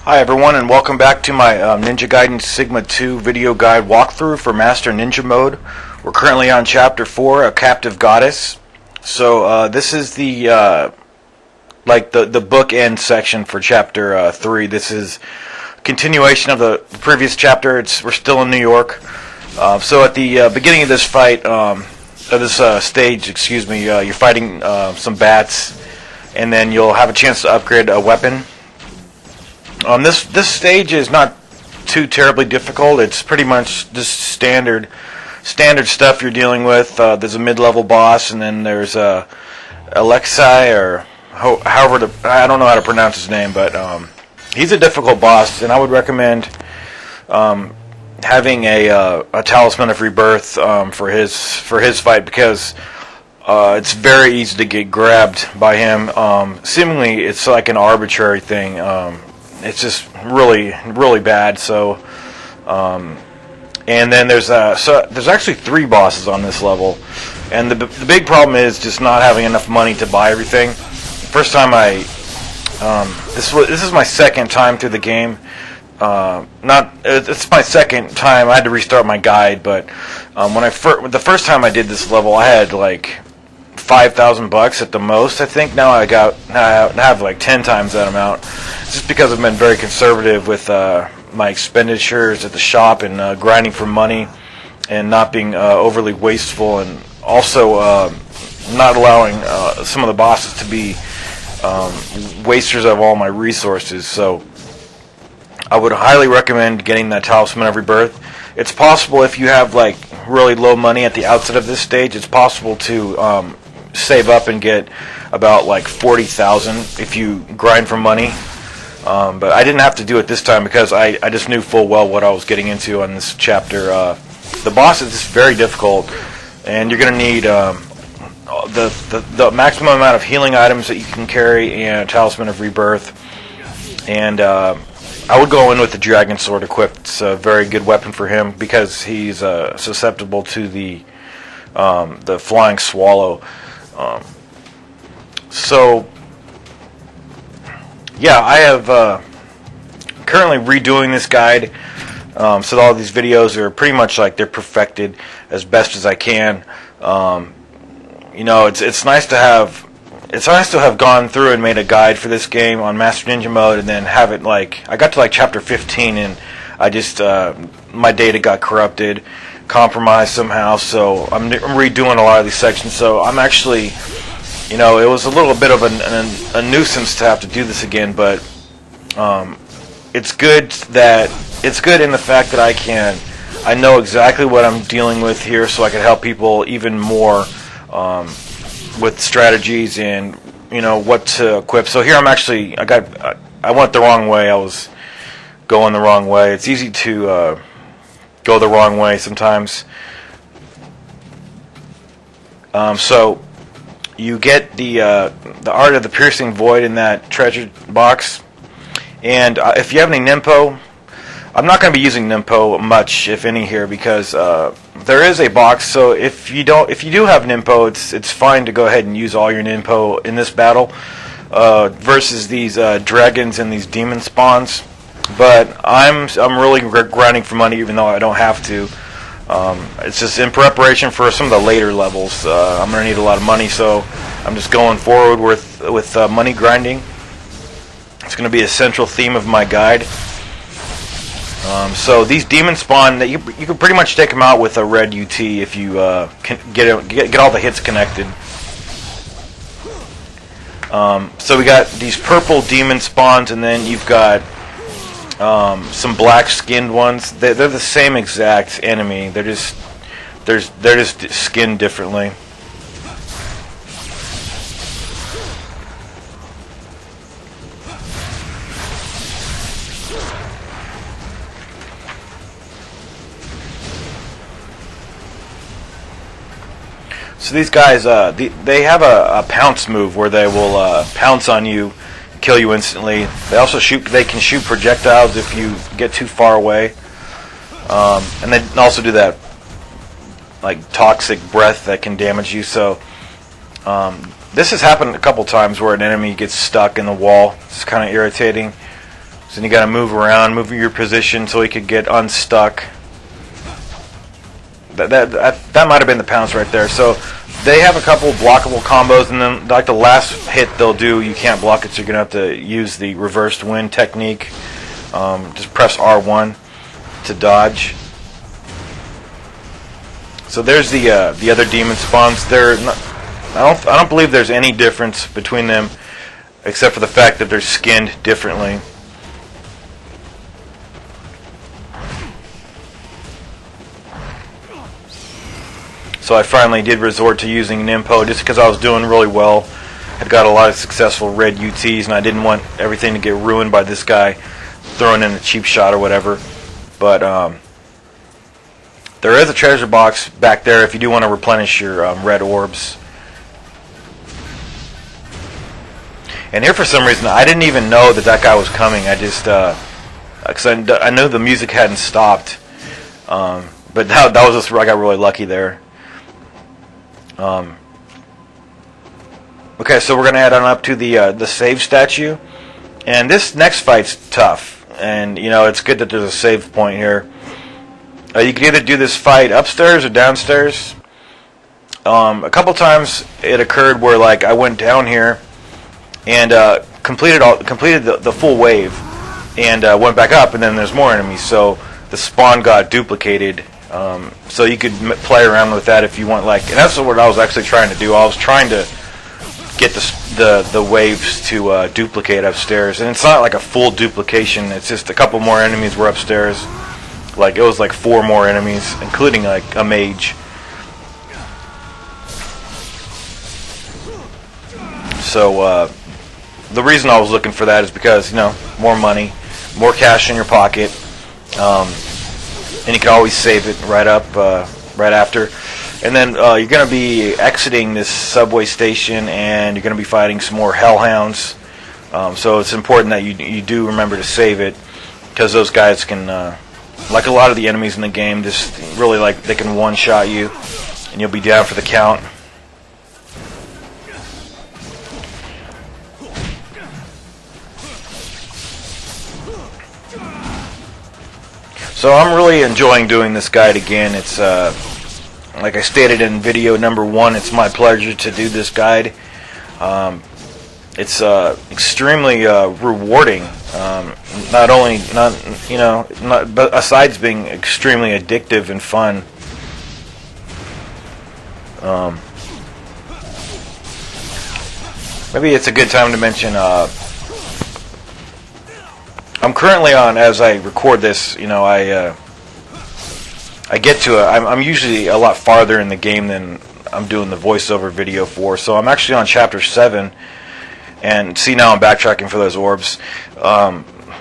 Hi everyone, and welcome back to my Ninja Gaiden Sigma 2 video guide walkthrough for Master Ninja mode. We're currently on Chapter 4, A Captive Goddess. So this is the the bookend section for Chapter 3. This is a continuation of the previous chapter. We're still in New York. So at the beginning of this fight, stage, you're fighting some bats, and then you'll have a chance to upgrade a weapon. This stage is not too terribly difficult. It's pretty much just standard stuff you're dealing with. There's a mid-level boss, and then there's Alexei, or however I don't know how to pronounce his name, but he's a difficult boss, and I would recommend having a Talisman of Rebirth for his fight, because it's very easy to get grabbed by him. Seemingly, it's like an arbitrary thing. It's just really bad. So, and then there's actually 3 bosses on this level, and the big problem is just not having enough money to buy everything. First time this is my second time through the game. It's my second time. I had to restart my guide, but the first time I did this level, I had like $5,000 at the most. I think now I have like 10 times that amount, just because I've been very conservative with my expenditures at the shop, and grinding for money, and not being overly wasteful, and also not allowing some of the bosses to be wasters of all my resources. So I would highly recommend getting that Talisman of Rebirth. It's possible, if you have like really low money at the outset of this stage, it's possible to save up and get about like 40,000 if you grind for money. But I didn't have to do it this time, because I just knew full well what I was getting into on this chapter. The boss is just very difficult, and you're going to need the maximum amount of healing items that you can carry, and a Talisman of Rebirth. And I would go in with the Dragon Sword equipped. It's a very good weapon for him, because he's susceptible to the Flying Swallow. So yeah, I have currently redoing this guide, so all these videos are pretty much like they're perfected as best as I can. You know, it's nice to have gone through and made a guide for this game on Master Ninja mode, and then have it like I got to like chapter 15, and I just my data got corrupted, compromised somehow, so I'm redoing a lot of these sections. So I'm actually, you know, it was a little bit of a nuisance to have to do this again, but it's good in the fact that I know exactly what I'm dealing with here, so I can help people even more with strategies, and you know what to equip. So here I went the wrong way. I was going the wrong way. It's easy to go the wrong way sometimes. So you get the Art of the Piercing Void in that treasure box, and if you have any Ninpo, I'm not going to be using Ninpo much, if any, here, because there is a box. So if you do have Ninpo, it's fine to go ahead and use all your Ninpo in this battle, versus these dragons and these demon spawns. But I'm really grinding for money, even though I don't have to. It's just in preparation for some of the later levels. I'm going to need a lot of money, so I'm just going forward with money grinding. It's going to be a central theme of my guide. So these demon spawn, you can pretty much take them out with a red UT if you can get all the hits connected. So we got these purple demon spawns, and then you've got some black skinned ones. They're the same exact enemy. They're just skinned differently. So these guys, they have a pounce move where they will pounce on you, kill you instantly. They also they can shoot projectiles if you get too far away, and they also do that like toxic breath that can damage you. So this has happened a couple times where an enemy gets stuck in the wall. It's kind of irritating. So then you got to move around, move your position so he could get unstuck. That might have been the pounce right there. So they have a couple blockable combos, and then like the last hit they'll do, you can't block it, so you're gonna have to use the reversed wind technique. Just press R1 to dodge. So there's the other demon spawns. They're not, I don't believe there's any difference between them, except for the fact that they're skinned differently. So I finally did resort to using Ninpo just because I was doing really well. Had got a lot of successful red UTs, and I didn't want everything to get ruined by this guy throwing in a cheap shot or whatever. But there is a treasure box back there if you do want to replenish your red orbs. And here for some reason I didn't even know that guy was coming. I just because I knew the music hadn't stopped. But that was just where I got really lucky there. Okay, so we're gonna head on up to the save statue, and this next fight's tough, and you know it's good that there's a save point here. You can either do this fight upstairs or downstairs. A couple times it occurred where like I went down here and completed the full wave, and went back up, and then there's more enemies, so the spawn got duplicated. So you could play around with that if you want, like, and that's what I was actually trying to do. I was trying to get the waves to duplicate upstairs, and it's not like a full duplication. It's just a couple more enemies were upstairs. Like it was like 4 more enemies, including like a mage. So the reason I was looking for that is because, you know, more money, more cash in your pocket. And you can always save it right after. And then you're going to be exiting this subway station, and you're going to be fighting some more hellhounds. So it's important that you do remember to save it, because those guys can, like a lot of the enemies in the game, just really like they can one-shot you, and you'll be down for the count. So I'm really enjoying doing this guide again. It's like I stated in video number 1, it's my pleasure to do this guide. It's extremely rewarding. But besides being extremely addictive and fun. Maybe it's a good time to mention. I'm currently on, as I record this, you know, I get to I'm usually a lot farther in the game than I'm doing the voiceover video for, so I'm actually on chapter 7, and see, now I'm backtracking for those orbs.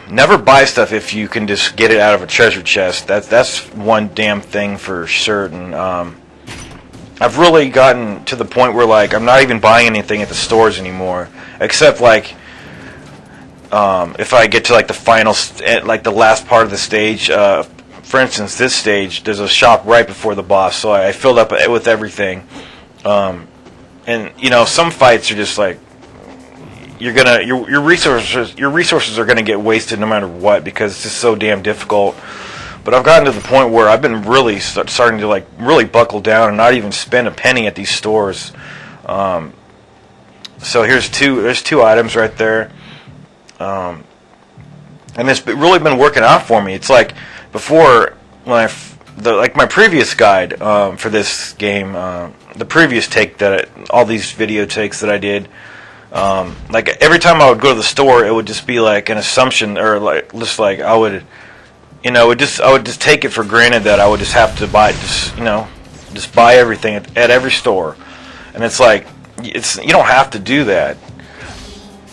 Never buy stuff if you can just get it out of a treasure chest. That's one damn thing for certain. I've really gotten to the point where, like, I'm not even buying anything at the stores anymore, except like if I get to like the final, like the last part of the stage. For instance, this stage, there's a shop right before the boss, so I filled up with everything. And you know, some fights are just like your resources are gonna get wasted no matter what, because it's just so damn difficult. But I've gotten to the point where I've been really starting to like really buckle down and not even spend a penny at these stores. So there's two items right there. And it's really been working out for me. It's like before, when like my previous guide for this game, the previous take all these video takes that I did, like every time I would go to the store, it would just be like an assumption, or like just like I would just take it for granted that I would just have to buy, just buy everything at every store, and it's like you don't have to do that.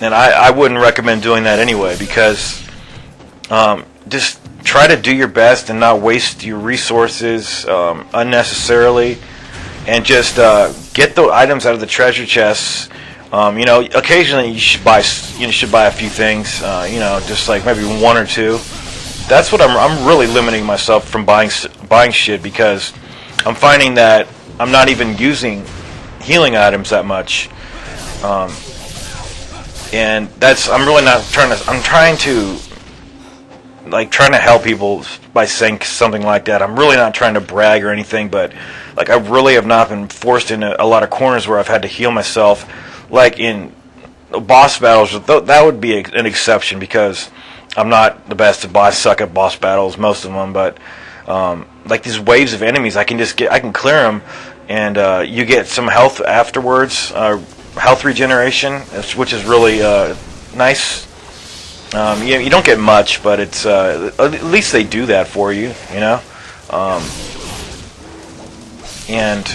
And I wouldn't recommend doing that anyway, because just try to do your best and not waste your resources unnecessarily, and just get the items out of the treasure chests. Occasionally you should buy a few things. Just like maybe 1 or 2. That's what I'm really limiting myself from buying shit, because I'm finding that I'm not even using healing items that much. And I'm trying to like trying to help people by saying something like that. I'm really not trying to brag or anything, but like I really have not been forced into a lot of corners where I've had to heal myself. Like in boss battles, that would be an exception because I'm not the best at boss. Suck at boss battles, most of them. But like these waves of enemies, I can clear them, and you get some health afterwards, health regeneration, which is really nice. You don't get much, but it's at least they do that for you, you know. And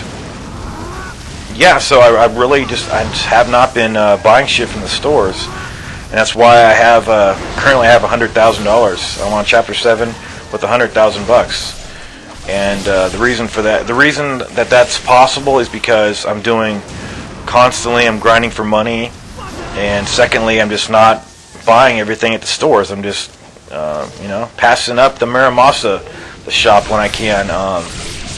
yeah, so I really just have not been buying shit from the stores, and that's why I have currently have $100,000. I'm on Chapter 7 with $100,000, and the reason for that, the reason that that's possible is because I'm grinding for money, and secondly, I'm just not buying everything at the stores. I'm just passing up the Muramasa, the shop when I can,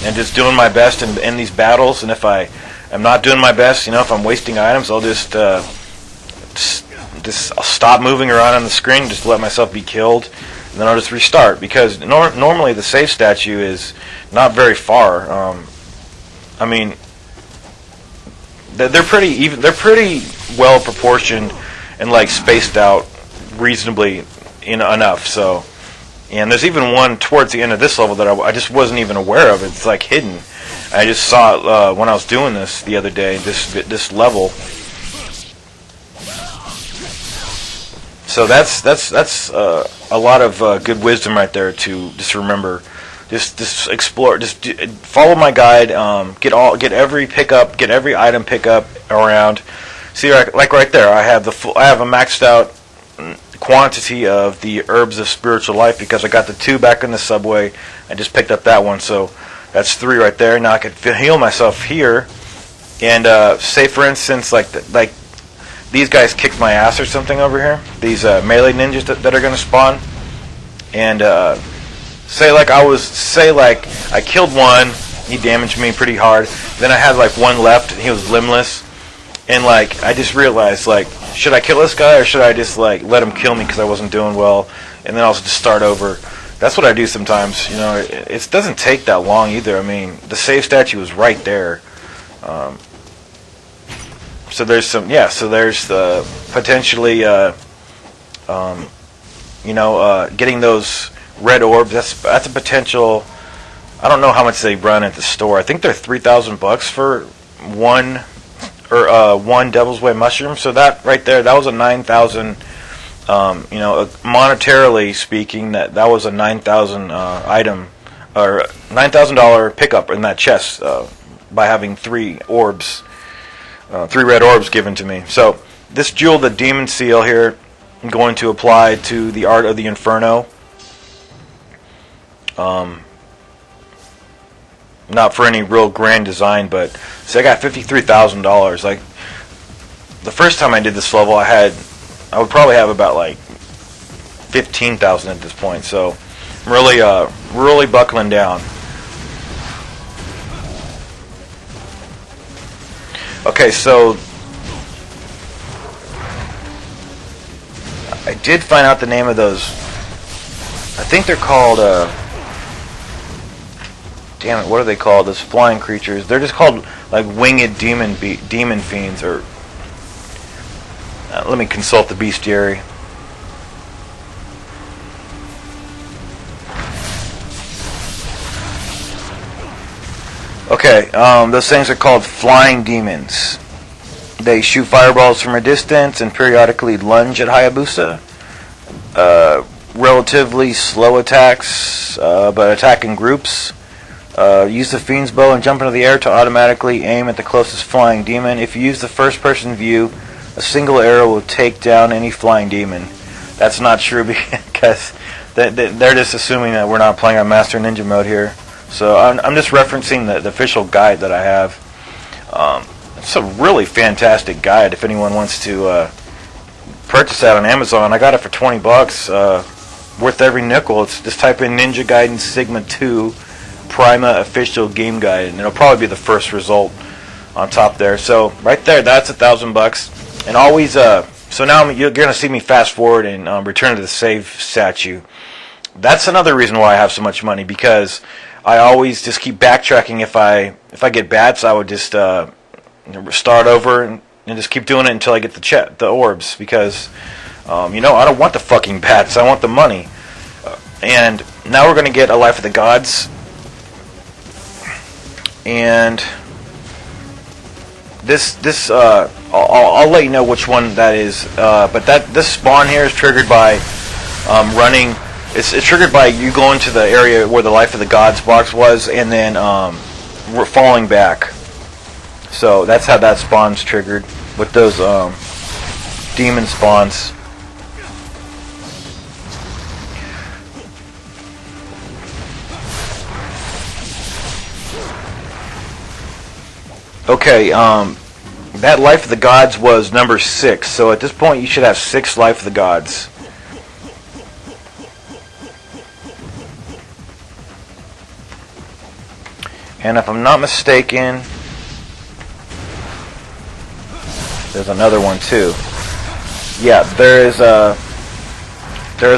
and just doing my best in these battles. And if I am not doing my best, if I'm wasting items, I'll just I'll stop moving around on the screen, just let myself be killed, and then I'll just restart, because normally the save statue is not very far. I mean, they're pretty even. They're pretty well proportioned and like spaced out reasonably enough. So, and there's even one towards the end of this level that I just wasn't even aware of. It's like hidden. I just saw it when I was doing this the other day. This level. So that's a lot of good wisdom right there to just remember. Just explore. Just follow my guide. Get every pickup. Get every item pickup around. See, like right there, I have a maxed out quantity of the herbs of spiritual life because I got the 2 back in the subway. I just picked up that one, so that's 3 right there. Now I could heal myself here, and say for instance, like these guys kicked my ass or something over here. These melee ninjas that are gonna spawn, and say I killed one. He damaged me pretty hard. Then I had like one left, and he was limbless. And like I just realized, like, should I kill this guy or should I just like let him kill me because I wasn't doing well, and then I'll just start over. That's what I do sometimes. It doesn't take that long either. I mean, the save statue is right there. So there's So there's the potentially, getting those red orbs. That's a potential. I don't know how much they run at the store. I think they're $3,000 for one Devil's Way mushroom. So that right there, that was a 9,000. Monetarily speaking, that was a 9,000 item or $9,000 pickup in that chest by having 3 orbs, 3 red orbs given to me. So this jewel, the demon seal here, I'm going to apply to the art of the Inferno. Not for any real grand design, but so I got $53,000. Like the first time I did this level, I would probably have about like 15,000 at this point. So I'm really buckling down. Okay, so I did find out the name of those. I think they're called. Damn it, what are they called? Those flying creatures. They're just called like winged demon fiends. Or let me consult the bestiary. Okay, those things are called flying demons. They shoot fireballs from a distance and periodically lunge at Hayabusa. Relatively slow attacks, but attack in groups. Use the Fiend's Bow and jump into the air to automatically aim at the closest flying demon. If you use the first-person view, a single arrow will take down any flying demon. That's not true because they're just assuming that we're not playing on Master Ninja mode here. So I'm just referencing the official guide that I have. It's a really fantastic guide if anyone wants to purchase that on Amazon. I got it for $20, worth every nickel. It's just type in Ninja Gaiden Sigma 2 Prima official game guide, and it'll probably be the first result on top there. So right there, that's $1,000. And always, so now you're gonna see me fast forward and return to the save statue. that's another reason why I have so much money, because I always just keep backtracking. If I get bats, I would just start over and just keep doing it until I get the orbs, because I don't want the fucking bats. I want the money. And now we're going to get a Life of the Gods. And this I'll let you know which one that is. But this spawn here is triggered by running. It's triggered by you going to the area where the Life of the Gods box was, and then we're falling back. So that's how that spawn's triggered with those demon spawns. Okay, that Life of the Gods was number 6, so at this point you should have 6 Life of the Gods. And if I'm not mistaken, there's another one too. Yeah, there is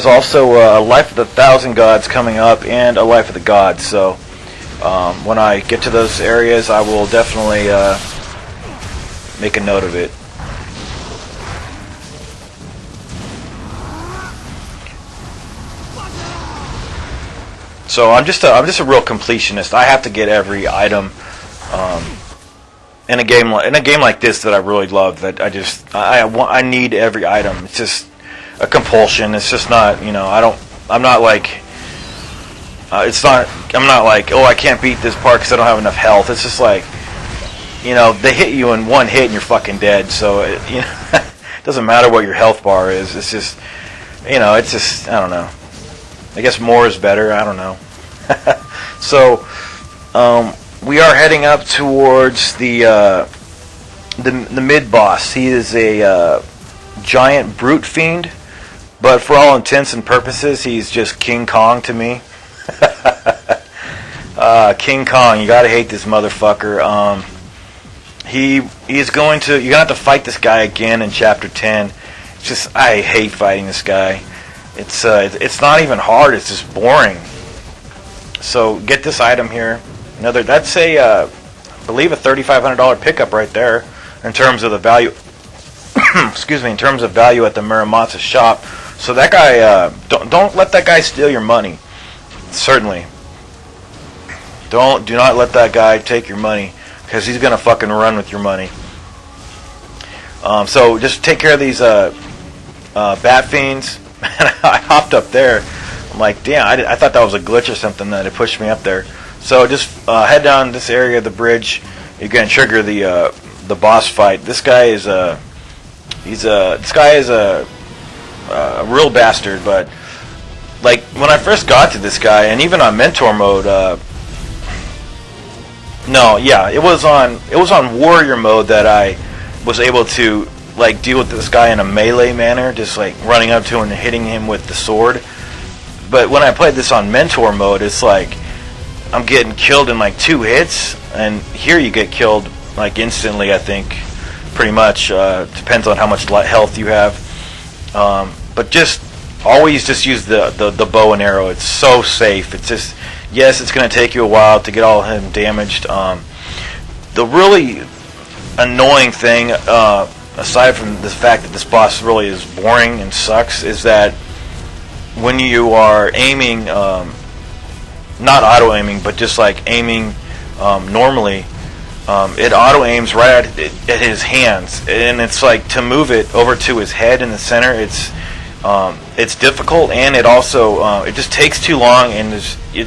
also a Life of the 1,000 Gods coming up, and a Life of the Gods. So when I get to those areas, I will definitely make a note of it. So I'm just a real completionist. I have to get every item in a game like this that I really love. That I need every item. It's just a compulsion. It's just not, I'm not like oh, I can't beat this part because I don't have enough health. It's just like, they hit you in one hit and you're fucking dead. So it doesn't matter what your health bar is. It's just, it's just, I don't know. I guess more is better. I don't know. So we are heading up towards the mid boss. He is a giant brute fiend, but for all intents and purposes, he's just King Kong to me. King Kong, you gotta hate this motherfucker. You're gonna have to fight this guy again in chapter 10. It's just, I hate fighting this guy. It's not even hard. It's just boring. So get this item here. That's I believe a $3,500 pickup right there in terms of the value. Excuse me, in terms of value at the Muramatsu shop. So that guy, don't let that guy steal your money. Certainly. Do not let that guy take your money, because he's gonna fucking run with your money. So just take care of these bat fiends. And I hopped up there. I'm like, damn, I thought that was a glitch or something that it pushed me up there. So just head down this area of the bridge. You're gonna trigger the boss fight. This guy is a real bastard. But like when I first got to this guy, and even on mentor mode, it was on warrior mode that I was able to like deal with this guy in a melee manner, just like running up to him and hitting him with the sword. But when I played this on mentor mode, it's like I'm getting killed in like 2 hits, and here you get killed like instantly. I think pretty much depends on how much health you have. But just always just use the bow and arrow. It's so safe. It's just, yes, it's going to take you a while to get all of him damaged. The really annoying thing, aside from the fact that this boss really is boring and sucks, is that when you are aiming, not auto aiming, but just like aiming normally, it auto aims right at his hands, and it's like to move it over to his head in the center. It's difficult, and it also it just takes too long, and you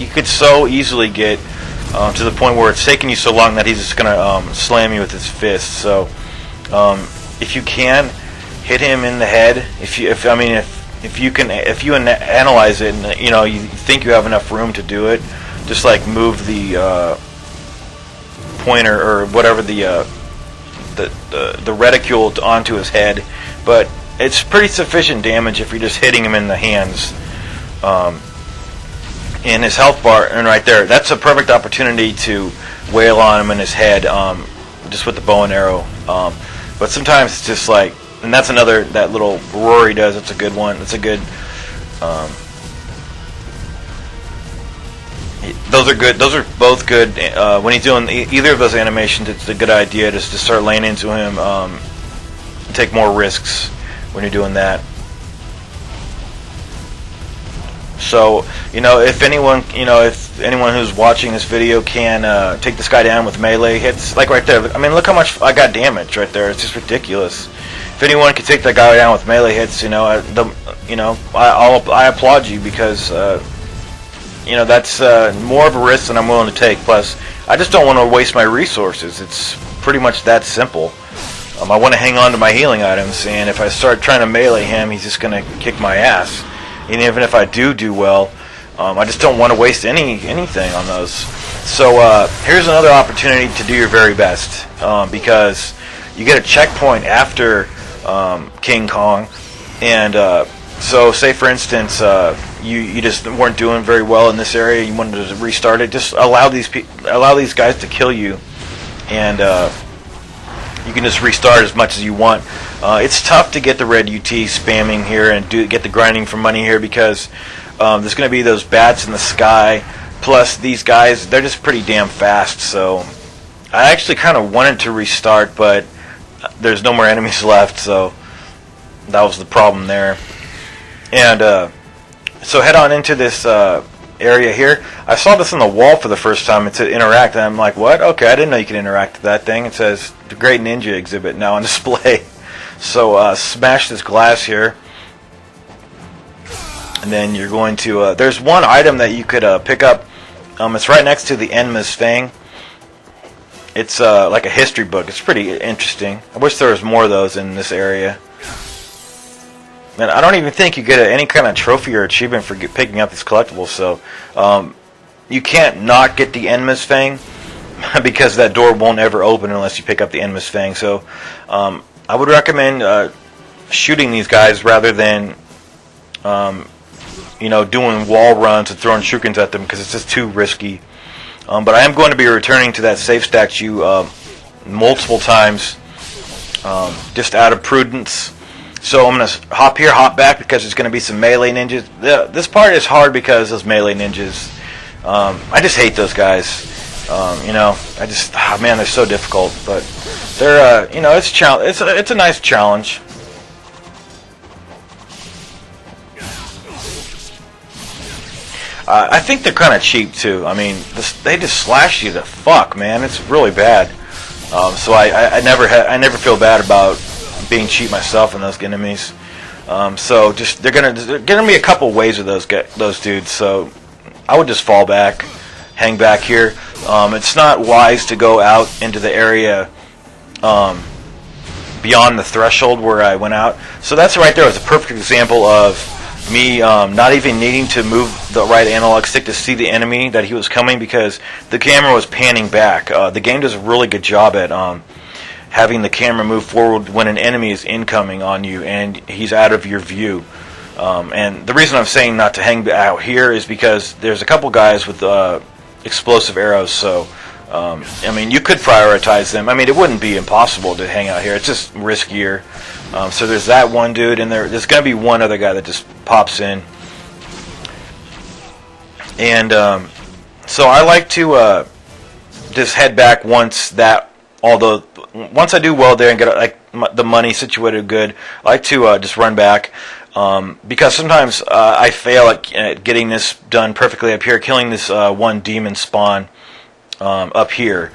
could so easily get to the point where it's taking you so long that he's just gonna slam you with his fist. So if you can hit him in the head, if you analyze it, and you think you have enough room to do it, just like move the pointer or whatever the reticule onto his head. But it's pretty sufficient damage if you're just hitting him in the hands. In his health bar, and right there, that's a perfect opportunity to wail on him in his head, just with the bow and arrow. But sometimes it's just like, and that's another, that little Rory does, it's a good one. It's a good those are good. Those are both good. When he's doing either of those animations, it's a good idea just to start laying into him. Take more risks when you're doing that. So, if anyone who's watching this video can take this guy down with melee hits, like right there. I mean, look how much I got damage right there. It's just ridiculous. If anyone can take that guy down with melee hits, I applaud you, because that's more of a risk than I'm willing to take. Plus, I just don't want to waste my resources. It's pretty much that simple. I want to hang on to my healing items, and if I start trying to melee him, he's just going to kick my ass. And even if I do well, I just don't want to waste anything on those. So here's another opportunity to do your very best, because you get a checkpoint after King Kong, and so say for instance you just weren't doing very well in this area, you wanted to restart it. Just allow these guys to kill you, and you can just restart as much as you want. It's tough to get the red UT spamming here and get the grinding for money here, because there's going to be those bats in the sky. Plus, these guys, they're just pretty damn fast. So I actually kind of wanted to restart, but there's no more enemies left, so that was the problem there. And so head on into this area here. I saw this on the wall for the first time. It said interact, and I'm like, what? Okay, I didn't know you could interact with that thing. It says the Great Ninja exhibit now on display. So smash this glass here, and then you're going to there's one item that you could pick up. It's right next to the Enma's Fang. It's like a history book. It's pretty interesting. I wish there was more of those in this area. And I don't even think you get any kind of trophy or achievement for picking up these collectibles. So you can't not get the Enma's Fang, because that door won't ever open unless you pick up the Enma's Fang. So I would recommend shooting these guys rather than doing wall runs and throwing shurikens at them, because it's just too risky. But I am going to be returning to that safe statue multiple times, just out of prudence. So I'm going to hop here, hop back, because there's going to be some melee ninjas. This part is hard because those melee ninjas, I just hate those guys. Man, they're so difficult. But they're, it's a nice challenge. I think they're kind of cheap too. I mean, they just slash you to fuck, man. It's really bad. So I never feel bad about being cheap myself in those enemies. So just they're gonna be a couple ways of those dudes. So I would just fall back, hang back here. It's not wise to go out into the area beyond the threshold where I went out. So that's right there was a perfect example of me not even needing to move the right analog stick to see the enemy that he was coming, because the camera was panning back. The game does a really good job at having the camera move forward when an enemy is incoming on you and he's out of your view. And the reason I'm saying not to hang out here is because there's a couple guys with explosive arrows, so I mean, you could prioritize them. I mean, it wouldn't be impossible to hang out here. It's just riskier. So there's that one dude, and there's going to be one other guy that just pops in. And so I like to just head back once I do well there and get the money situated good. I like to just run back. Because sometimes I fail at getting this done perfectly up here, killing this one demon spawn up here.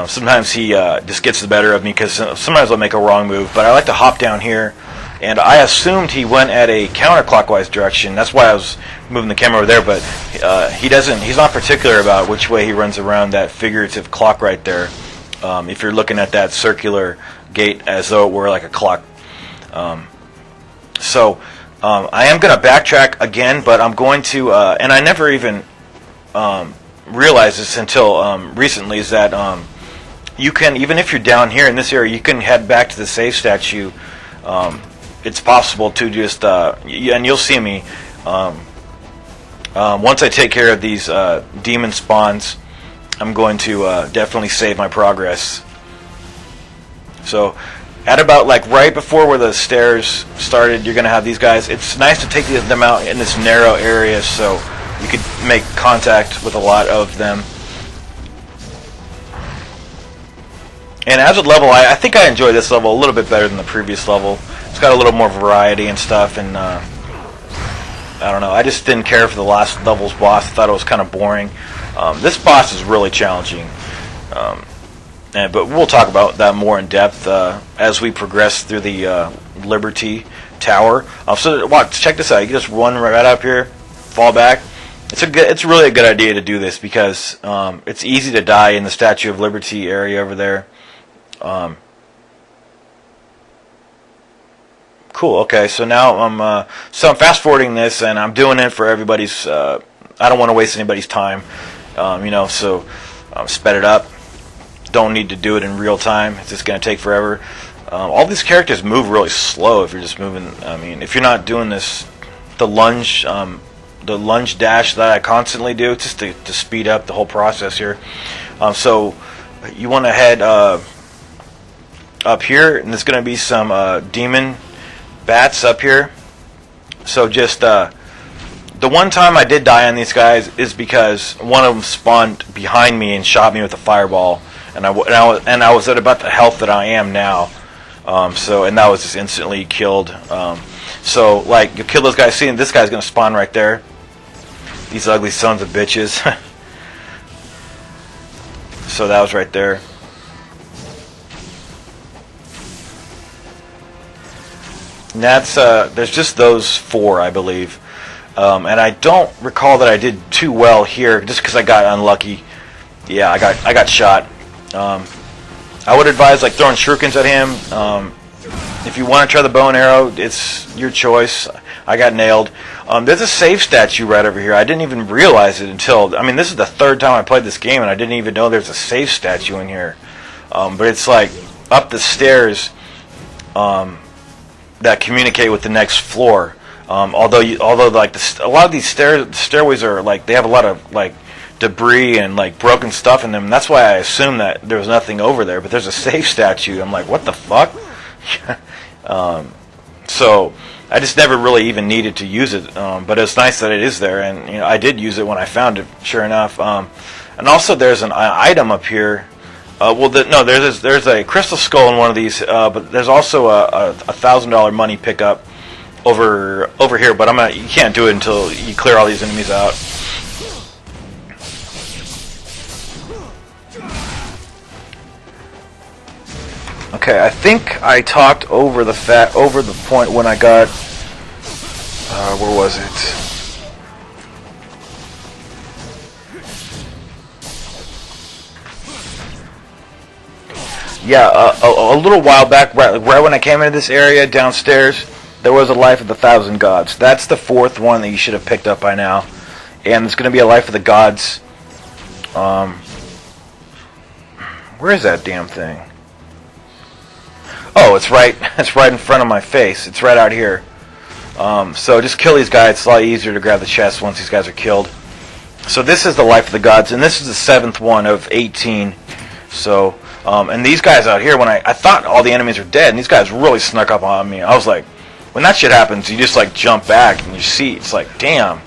Sometimes he just gets the better of me, because sometimes I'll make a wrong move. But I like to hop down here, and I assumed he went at a counterclockwise direction. That's why I was moving the camera over there. But he's not particular about which way he runs around that figurative clock right there. If you're looking at that circular gate as though it were like a clock. So I am going to backtrack again, but I'm going to, and I never even realized this until recently, is that you can, even if you're down here in this area, you can head back to the save statue. It's possible to just, and you'll see me, once I take care of these demon spawns, I'm going to definitely save my progress. So at about right before where the stairs started, you're going to have these guys. It's nice to take them out in this narrow area, so you could make contact with a lot of them. And as a level, I think I enjoy this level a little bit better than the previous level. It's got a little more variety and stuff, and I don't know, I just didn't care for the last level's boss. I thought it was kind of boring. This boss is really challenging, but we'll talk about that more in depth as we progress through the Liberty Tower. So watch, check this out. You can just run right up here, fall back. It's really a good idea to do this because it's easy to die in the Statue of Liberty area over there. Cool. Okay, so now I'm fast forwarding this, and I'm doing it for everybody's. I don't want to waste anybody's time, So sped it up. Don't need to do it in real time. It's just going to take forever. All these characters move really slow if you're just moving. I mean, if you're not doing this, the lunge dash that I constantly do, just to speed up the whole process here. So you want to head up here, and there's going to be some demon bats up here. So just the one time I did die on these guys is because one of them spawned behind me and shot me with a fireball, and I was at about the health that I am now. And that was just instantly killed. So like you kill those guys, see, and this guy's gonna spawn right there. These ugly sons of bitches. So that was right there. And that's there's just those 4, I believe, and I don't recall that I did too well here, just because I got unlucky. Yeah, I got shot. I would advise like throwing shurikens at him. If you want to try the bow and arrow, it's your choice. I got nailed. There's a save statue right over here. I didn't even realize it until, I mean, this is the 3rd time I played this game, and I didn't even know there's a save statue in here. But it's like up the stairs that communicate with the next floor. Although like a lot of these stairways are like, they have a lot of like debris and like broken stuff in them. And that's why I assumed that there was nothing over there. But there's a save statue. I'm like, what the fuck? So I just never really even needed to use it, but it's nice that it is there, and I did use it when I found it, sure enough. And also there's an item up here. There's a crystal skull in one of these, but there's also a $1,000 money pickup over here. But you can't do it until you clear all these enemies out. Okay, I think I talked over the point when I got where was it? Yeah, a little while back, right when I came into this area downstairs, there was a Life of the Thousand Gods. That's the 4th one that you should have picked up by now, and there's going to be a Life of the Gods. Where is that damn thing? Oh, it's right in front of my face. It's right out here. So just kill these guys. It's a lot easier to grab the chest once these guys are killed. So this is the Life of the Gods, and this is the 7th one of 18. So, and these guys out here, when I thought all the enemies were dead, and these guys really snuck up on me. I was like, when that shit happens, you just like jump back, and you see, it's like, damn.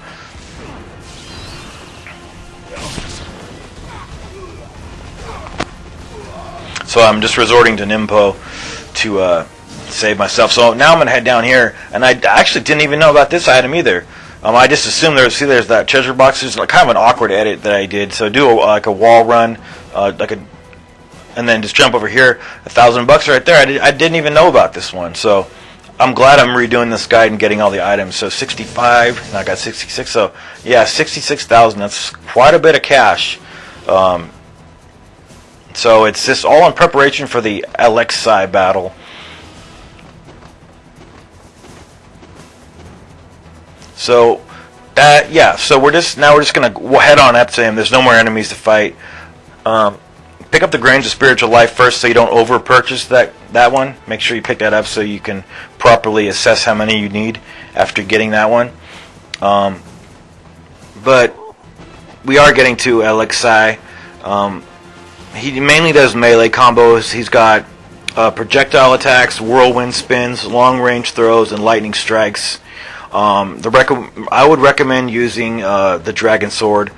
So I'm just resorting to Ninpo to save myself. So now I'm going to head down here, and I actually didn't even know about this item either. I just assumed there's that treasure box. There's like kind of an awkward edit that I did. So do like a wall run, and then just jump over here. $1,000 right there. I didn't even know about this one. So I'm glad I'm redoing this guide and getting all the items. So 65, and I got 66. So yeah, 66,000. That's quite a bit of cash. So it's just all in preparation for the Alexei battle. So so we're just gonna head on up to him. There's no more enemies to fight. Pick up the grains of spiritual life first, so you don't over purchase that one. Make sure you pick that up so you can properly assess how many you need after getting that one. But we are getting to Alexei. He mainly does melee combos. He's got projectile attacks, whirlwind spins, long range throws, and lightning strikes. I would recommend using the Dragon Sword.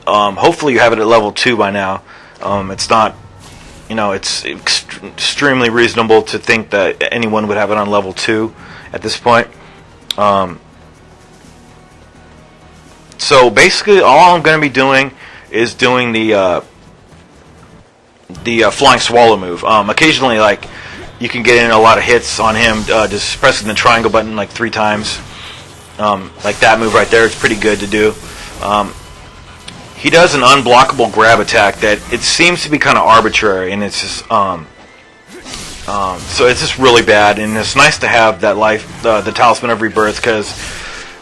Hopefully you have it at level 2 by now. It's not, it's extremely reasonable to think that anyone would have it on level 2 at this point. So basically all I'm going to be doing is doing the flying swallow move. Occasionally, like, you can get in a lot of hits on him just pressing the triangle button like 3 times. Like that move right there, it's pretty good to do. He does an unblockable grab attack that it seems to be kind of arbitrary, and it's just so it's just really bad. And it's nice to have that the Talisman of Rebirth, because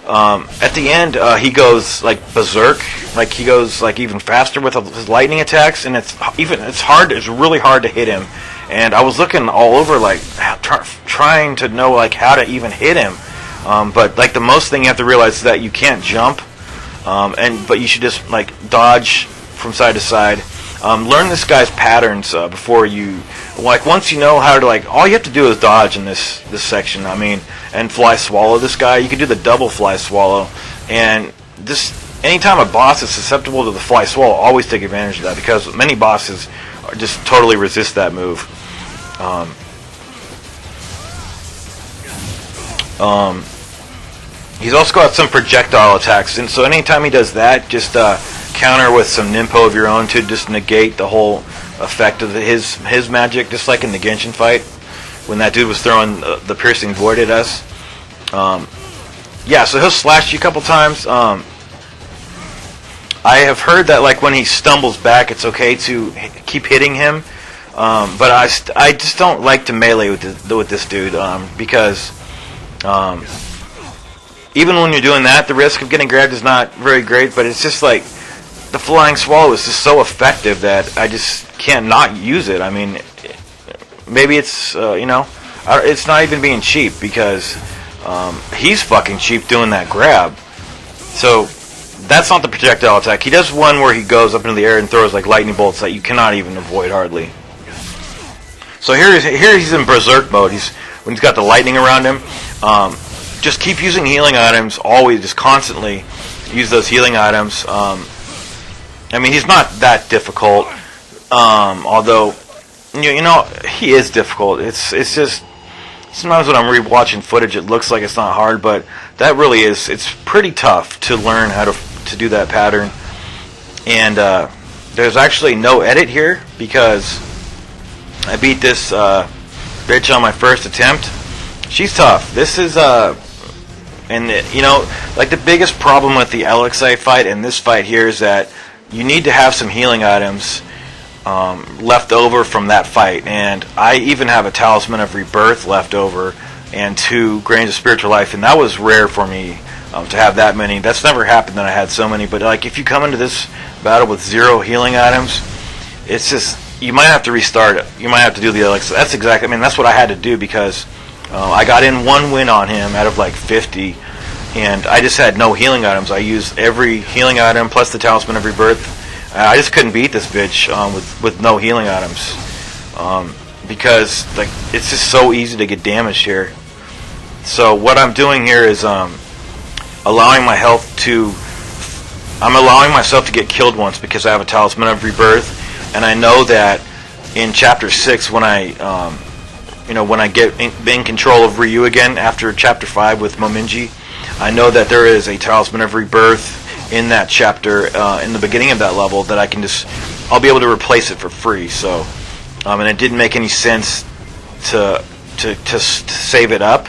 at the end he goes like berserk, like he goes like even faster with his lightning attacks, and it's really hard to hit him. And I was looking all over, like trying to know like how to even hit him, but like the most thing you have to realize is that you can't jump. But you should just like dodge from side to side. Learn this guy's patterns before you, like, once you know how to, like, all you have to do is dodge in this section. I mean, and fly swallow this guy. You can do the double fly swallow, and just anytime a boss is susceptible to the fly swallow, always take advantage of that, because many bosses just totally resist that move. He's also got some projectile attacks, and so anytime he does that, just counter with some Ninpo of your own to just negate the whole effect of his magic, just like in the Genshin fight when that dude was throwing the piercing void at us. Yeah, so he'll slash you a couple times. I have heard that like when he stumbles back, it's okay to keep hitting him, but I just don't like to melee with this dude, because even when you're doing that, the risk of getting grabbed is not very great, but it's just like the flying swallow is just so effective that I just can't not use it. I mean, maybe it's, it's not even being cheap, because he's fucking cheap doing that grab. So that's not the projectile attack. He does one where he goes up into the air and throws like lightning bolts that you cannot even avoid hardly. So here he's in berserk mode. When he's got the lightning around him. Just keep using healing items, always, just constantly use those healing items. I mean, he's not that difficult, although, he is difficult. It's just, sometimes when I'm rewatching footage, it looks like it's not hard, but that really is, it's pretty tough to learn how to do that pattern. And there's actually no edit here, because I beat this bitch on my first attempt. She's tough. This is, and like the biggest problem with the Acolyte fight and this fight here is that you need to have some healing items left over from that fight. And I even have a Talisman of Rebirth left over and 2 Grains of Spiritual Life, and that was rare for me to have that many. That's never happened that I had so many. But like if you come into this battle with 0 healing items, it's just, you might have to restart it. You might have to do the Acolyte. That's exactly, that's what I had to do, because I got in 1 win on him out of like 50, and I just had no healing items. I used every healing item plus the Talisman of Rebirth. I just couldn't beat this bitch with no healing items, because like it's just so easy to get damaged here. So what I'm doing here is allowing myself to get killed once, because I have a Talisman of Rebirth, and I know that in Chapter 6 when I when I get in control of Ryu again after Chapter 5 with Mominji, I know that there is a Talisman of Rebirth in that chapter, in the beginning of that level, that I'll be able to replace it for free. So, and it didn't make any sense to save it up,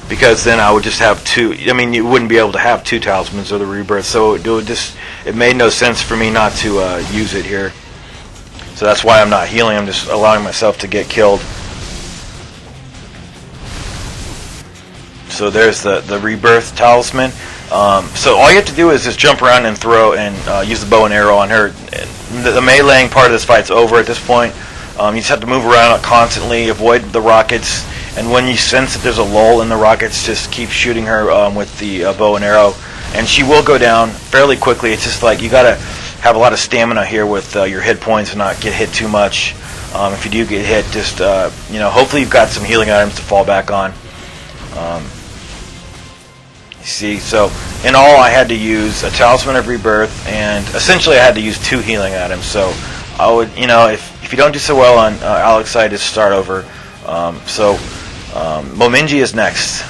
because then I would just have 2. I mean, you wouldn't be able to have 2 Talismans of the Rebirth, so it made no sense for me not to use it here. So that's why I'm not healing. I'm just allowing myself to get killed. So there's the Rebirth Talisman. So all you have to do is just jump around and throw and use the bow and arrow on her. The meleeing part of this fight's over at this point. You just have to move around constantly, avoid the rockets, and when you sense that there's a lull in the rockets, just keep shooting her with the bow and arrow, and she will go down fairly quickly. It's just like you gotta have a lot of stamina here with your hit points and not get hit too much. If you do get hit, just hopefully you've got some healing items to fall back on. See, so in all, I had to use a Talisman of Rebirth, and essentially I had to use 2 healing items. So I would, if you don't do so well on Alex side, just start over. Momenji is next.